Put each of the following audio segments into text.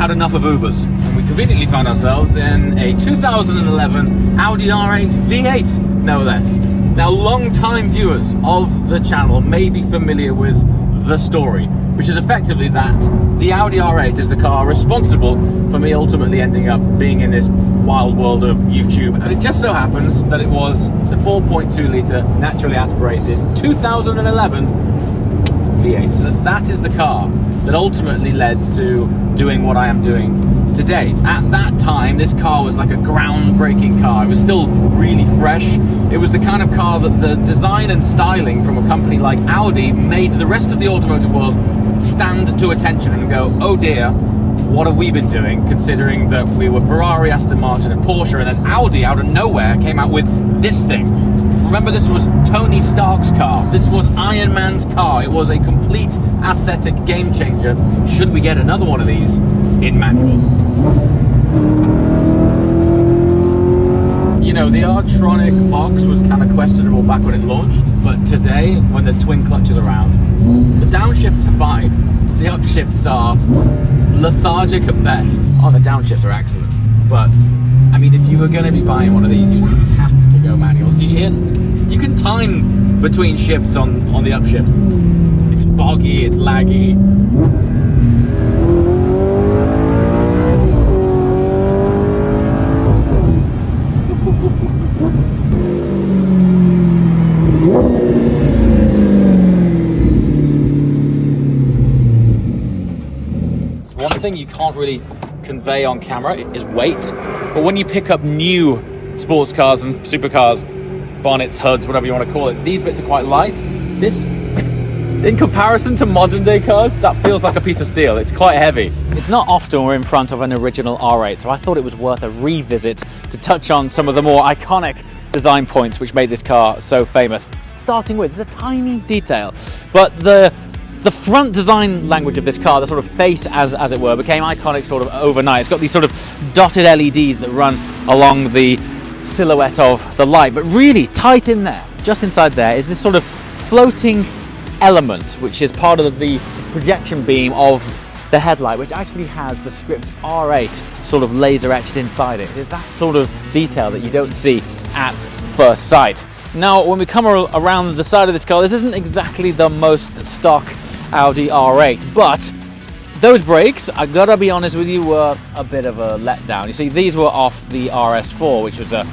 had enough of Ubers, and we conveniently found ourselves in a 2011 Audi R8 V8, no less. Now, long-time viewers of the channel may be familiar with the story, which is effectively that the Audi R8 is the car responsible for me ultimately ending up being in this wild world of YouTube. And it just so happens that it was the 4.2 litre naturally aspirated 2011 V8. So that is the car that ultimately led to doing what I am doing today. At that time, this car was like a groundbreaking car. It was still really fresh. It was the kind of car that the design and styling from a company like Audi made the rest of the automotive world stand to attention and go, oh dear, what have we been doing, considering that we were Ferrari, Aston Martin and Porsche, and then Audi out of nowhere came out with this thing. Remember, this was Tony Stark's car. This was Iron Man's car. It was a complete aesthetic game changer. Should we get another one of these in manual? You know, the R-tronic box was kind of questionable back when it launched, but today, when there's twin clutches around, the downshifts are fine. The upshifts are lethargic at best. Oh, the downshifts are excellent. But, I mean, if you were going to be buying one of these, you have to go manual. Did you hear? You can time between shifts on the upshift. It's boggy, it's laggy. One thing you can't really convey on camera is weight, but when you pick up new sports cars and supercars, bonnets, hoods, whatever you want to call it, these bits are quite light. This, in comparison to modern day cars, that feels like a piece of steel. It's quite heavy. It's not often we're in front of an original R8, so I thought it was worth a revisit to touch on some of the more iconic design points which made this car so famous. Starting with, it's a tiny detail, but the front design language of this car, the sort of face as it were, became iconic sort of overnight. It's got these sort of dotted LEDs that run along the silhouette of the light, but really tight in there, just inside there, is this sort of floating element which is part of the projection beam of the headlight, which actually has the script R8 sort of laser etched inside it. It is that sort of detail that you don't see at first sight. Now, when we come around the side of this car, this isn't exactly the most stock Audi R8, but those brakes, I gotta be honest with you, were a bit of a letdown. You see, these were off the RS4, which was a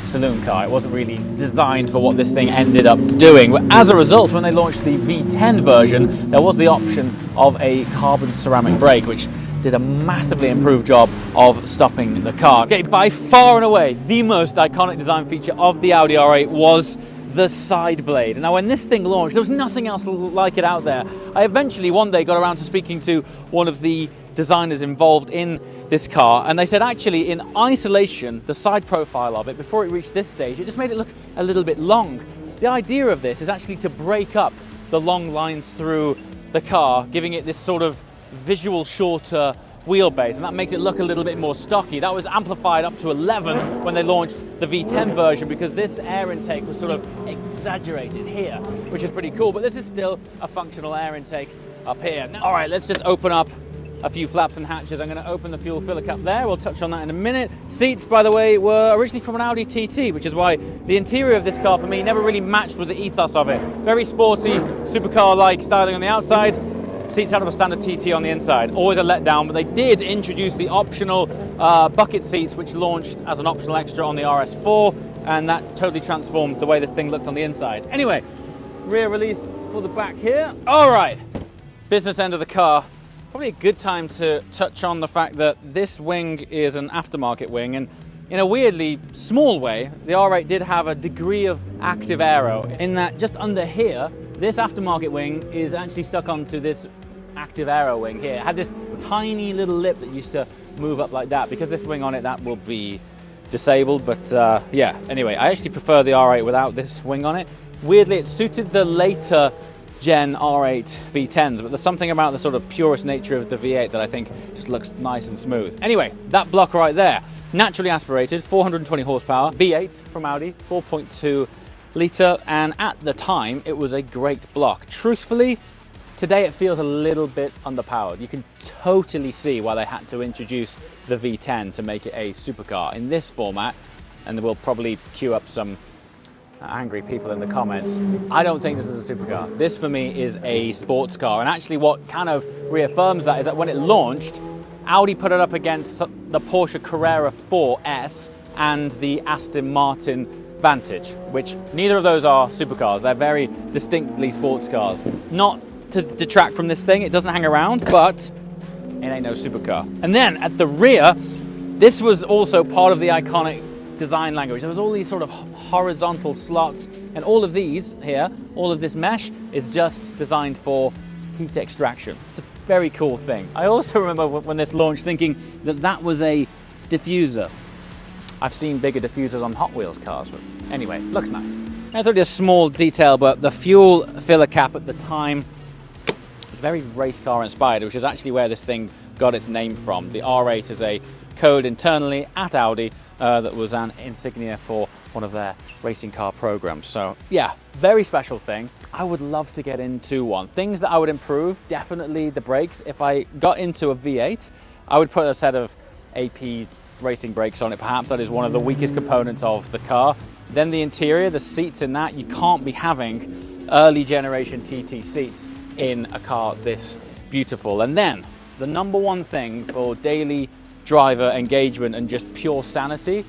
saloon car. It wasn't really designed for what this thing ended up doing. But as a result, when they launched the V10 version, there was the option of a carbon ceramic brake, which did a massively improved job of stopping the car. Okay, by far and away, the most iconic design feature of the Audi R8 was the side blade. Now, when this thing launched, there was nothing else like it out there. I eventually one day got around to speaking to one of the designers involved in this car, and they said actually in isolation, the side profile of it, before it reached this stage, it just made it look a little bit long. The idea of this is actually to break up the long lines through the car, giving it this sort of visual shorter wheelbase, and that makes it look a little bit more stocky. That was amplified up to 11 when they launched the V10 version, because this air intake was sort of exaggerated here, which is pretty cool, but this is still a functional air intake up here. Now, all right, let's just open up a few flaps and hatches. I'm going to open the fuel filler cap there. We'll touch on that in a minute. Seats, by the way, were originally from an Audi TT, which is why the interior of this car for me never really matched with the ethos of it. Very sporty, supercar-like styling on the outside. Seats out of a standard TT on the inside. Always a letdown, but they did introduce the optional bucket seats, which launched as an optional extra on the RS4, and that totally transformed the way this thing looked on the inside. Anyway, rear release for the back here. All right, business end of the car. Probably a good time to touch on the fact that this wing is an aftermarket wing, and in a weirdly small way, the R8 did have a degree of active aero, in that just under here, this aftermarket wing is actually stuck onto this active aero wing here. It had this tiny little lip that used to move up like that. Because this wing on it, that will be disabled, but yeah, anyway, I actually prefer the R8 without this wing on it. Weirdly, it suited the later Gen R8 V10s, but there's something about the sort of purest nature of the V8 that I think just looks nice and smooth. Anyway, that block right there, naturally aspirated, 420 horsepower, V8 from Audi, 4.2 litre, and at the time, it was a great block. Truthfully, Today it feels a little bit underpowered. You can totally see why they had to introduce the V10 to make it a supercar in this format, and we'll probably queue up some angry people in the comments. I don't think this is a supercar. This for me is a sports car, and actually what kind of reaffirms that is that when it launched, Audi put it up against the Porsche Carrera 4S and the Aston Martin Vantage, which neither of those are supercars. They're very distinctly sports cars. Not to detract from this thing, it doesn't hang around, but it ain't no supercar. And then at the rear, this was also part of the iconic design language. There was all these sort of horizontal slots, and all of these here, all of this mesh is just designed for heat extraction. It's a very cool thing. I also remember when this launched thinking that that was a diffuser. I've seen bigger diffusers on Hot Wheels cars, but anyway, looks nice. That's only a small detail, but the fuel filler cap at the time was very race car inspired, which is actually where this thing got its name from. The R8 is a code internally at Audi that was an insignia for one of their racing car programs. So yeah, very special thing. I would love to get into one. Things that I would improve, definitely the brakes. If I got into a V8, I would put a set of AP racing brakes on it. Perhaps that is one of the weakest components of the car. Then the interior, the seats in that, you can't be having early generation TT seats in a car this beautiful. And then the number one thing for daily driver engagement and just pure sanity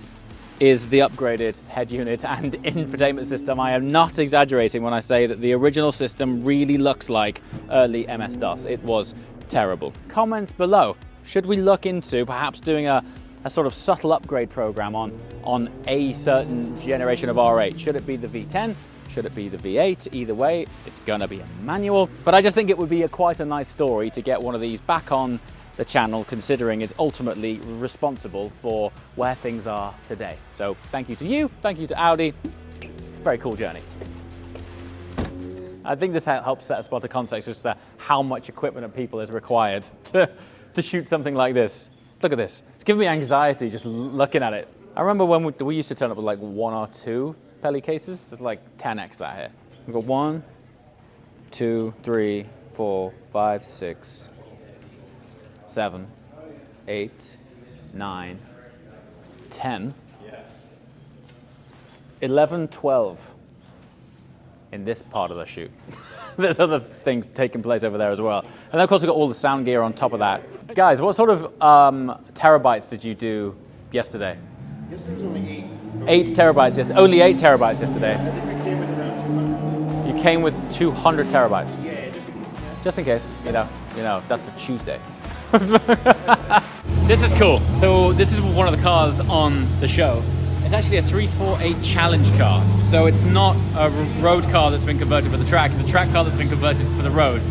is the upgraded head unit and infotainment system. I am not exaggerating when I say that the original system really looks like early MS-DOS. It was terrible. Comments below. Should we look into perhaps doing a sort of subtle upgrade program on a certain generation of R8? Should it be the V10? Should it be the V8? Either way, it's gonna be a manual. But I just think it would be quite a nice story to get one of these back on the channel, considering it's ultimately responsible for where things are today. So thank you to you, thank you to Audi. It's a very cool journey. I think this helps set a spot of context as to how much equipment and people is required to shoot something like this. Look at this. It's giving me anxiety just looking at it. I remember when we used to turn up with like 1 or 2 Peli cases. There's like 10x that here. We've got 1, 2, 3, 4, 5, 6, 7, 8, 9, 10, 11, 12 in this part of the shoot. There's other things taking place over there as well. And then of course we've got all the sound gear on top of that. Guys, what sort of terabytes did you do yesterday? Yesterday was only 8 terabytes yesterday. Only 8 terabytes yesterday. I think we came with around 200. You came with 200 terabytes. Yeah, Just in case, you know, that's for Tuesday. This is cool. So this is one of the cars on the show. It's actually a 348 challenge car. So it's not a road car that's been converted for the track. It's a track car that's been converted for the road.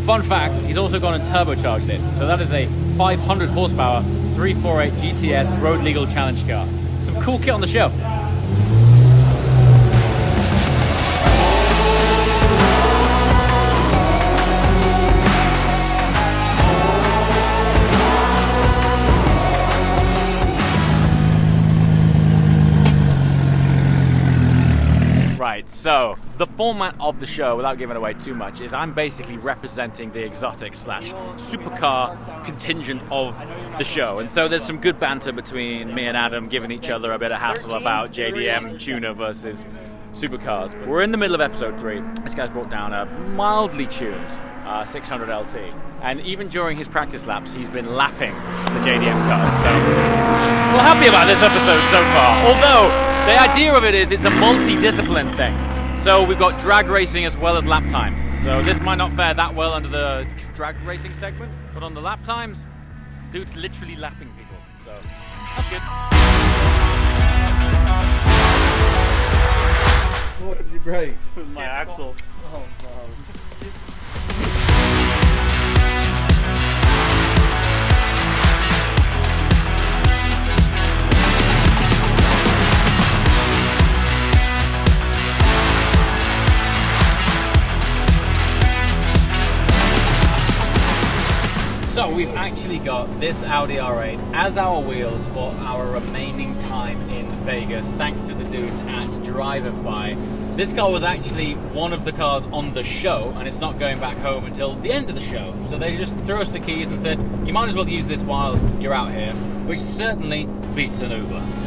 Fun fact, he's also gone and turbocharged it. So that is a 500 horsepower 348 GTS road legal challenge car. Some cool kit on the show. Right, so the format of the show, without giving away too much, is I'm basically representing the exotic / supercar contingent of the show. And so there's some good banter between me and Adam, giving each other a bit of hassle about JDM tuner versus supercars. But we're in the middle of episode 3. This guy's brought down a mildly tuned 600 LT. And even during his practice laps, he's been lapping the JDM cars. So we're happy about this episode so far. Although the idea of it is it's a multi-discipline thing. So we've got drag racing as well as lap times. So this might not fare that well under the drag racing segment, but on the lap times, dude's literally lapping people. So that's good. What did you break? My axle. Oh, no. So we've actually got this Audi R8 as our wheels for our remaining time in Vegas, thanks to the dudes at Driverify. This car was actually one of the cars on the show, and it's not going back home until the end of the show. So they just threw us the keys and said, you might as well use this while you're out here, which certainly beats an Uber.